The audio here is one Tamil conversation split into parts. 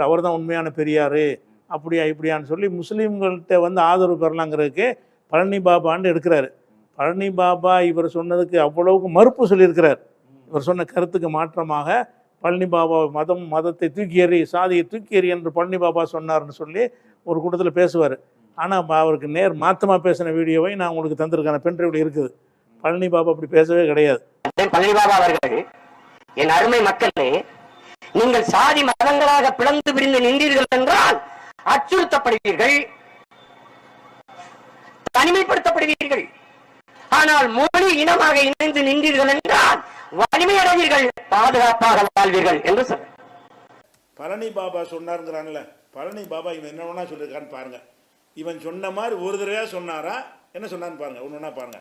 அவர் தான் உண்மையான பெரியார் அப்படியா இப்படியான்னு சொல்லி முஸ்லீம்கள்கிட்ட வந்து ஆதரவு பெறலாங்கிறதுக்கு பழனி பாபான்னு எடுக்கிறாரு. பழனி பாபா இவர் சொன்னதுக்கு அவ்வளவுக்கு மறுப்பு சொல்லியிருக்கிறார். இவர் சொன்ன கருத்துக்கு மாற்றமாக பழனி பாபா மதத்தை தூக்கி எறி, சாதியை தூக்கி எறி என்று பழனி பாபா சொன்னார்னு சொல்லி ஒரு கூட்டத்தில் பேசுவார். ஆனால் அவருக்கு நேர் மாற்றமாக பேசின வீடியோவை நான் உங்களுக்கு தந்திருக்கேன், பென்ட்ரைவில் இருக்குது. பழனி பாபா அப்படி பேசவே கிடையாது. பழனி பாபா அவர்கள், என் அருமை மக்களே, நீங்கள் சாதி மதங்களாக பிளந்து பிரிந்து நின்றீர்கள் என்றால் அச்சுறுத்தப்படுவீர்கள், தனிமைப்படுத்தப்படுவீர்கள். ஆனால் மொழி இனமாக இணைந்து நின்றீர்கள் என்றால் வலிமையடைவீர்கள், பாதுகாப்பாக வாழ்வீர்கள் என்று சொல்ற பழனி பாபா சொன்னாருங்கிறான்ல. பழனி பாபா இவன் என்ன வேணா சொல்லியிருக்கான்னு பாருங்க. இவன் சொன்ன மாதிரி ஒரு தடவையா சொன்னாரா, என்ன சொன்னான்னு பாருங்க, ஒண்ணு பாருங்க.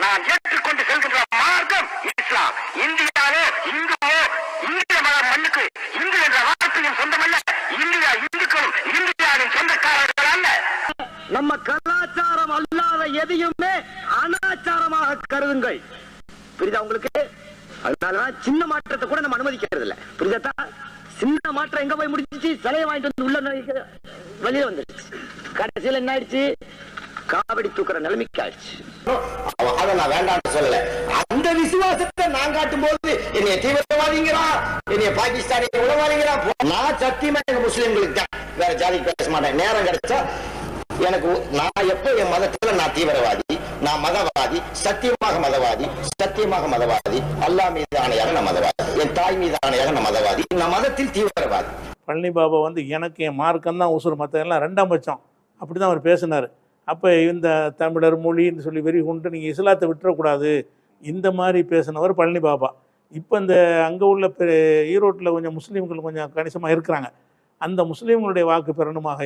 நான் ஏற்றுக்கொண்டு செல்கின்ற மார்க்கம் இஸ்லாம். இந்தியாவோ இந்துவோ இந்திய மண்ணுக்கு இந்து என்ற வார்த்தையும் சொந்தமல்ல. இந்தியா இந்துக்களும் இந்தியாவின் சொந்தக்காரர்கள் அல்ல. நம்ம கலாச்சாரம் அல்லாத எதையுமே அனாச்சாரமாக கருதுங்கள். புரியுதா உங்களுக்கு? அதனாலதான் சின்ன மாற்றத்தை கூட நம்ம அனுமதிக்கிறது இல்லை. புரியுதா? சின்ன மாற்றம் எங்க போய் முடிஞ்சிச்சு? சிலையை வாங்கிட்டு வந்து உள்ள வெளியே வந்துருச்சு. கடைசியில் என்ன ஆயிடுச்சு? காவடி தூக்குற நிலைமைக்கு ஆயிடுச்சு. அதை நான் வேண்டாம்னு சொல்லல. அந்த விசுவாசத்தை நான் காட்டும் போது என்னைய தீவிரவாதிங்கிறா, என்னைய பாகிஸ்தானி உளவாதிங்கிறா. நான் சத்தியமா எங்க முஸ்லிம்களுக்கு தான், வேற ஜாதிக்கு பேச மாட்டேன். நேரம் கிடைச்சா எனக்கு நான் எப்ப என் மதத்துல நான் தீவிரவாதி, நான் மதவாதி, சத்தியமாக மதவாதி, சத்தியமாக மதவாதி, அல்லா மீது ஆணையாக நான் மதவாதி, என் தாய் மீது ஆணையாக நான் மதவாதி, நான் மதத்தில் தீவிரவாதி. பழனி பாபா வந்து எனக்கு என் மார்க்கம் தான் உசுறு, மற்ற எல்லாம் ரெண்டாம் பட்சம், அப்படிதான் அவர் பேசினார். அப்போ இந்த தமிழர் மொழின்னு சொல்லி வெறி கொண்டு நீங்கள் இஸ்லாத்தை விட்டுறக்கூடாது, இந்த மாதிரி பேசினவர் பழனி பாபா. இப்போ இந்த அங்கே உள்ள ஈரோட்டில் கொஞ்சம் முஸ்லீம்கள் கொஞ்சம் கணிசமாக இருக்கிறாங்க. அந்த முஸ்லீம்களுடைய வாக்கு பெறணுமாக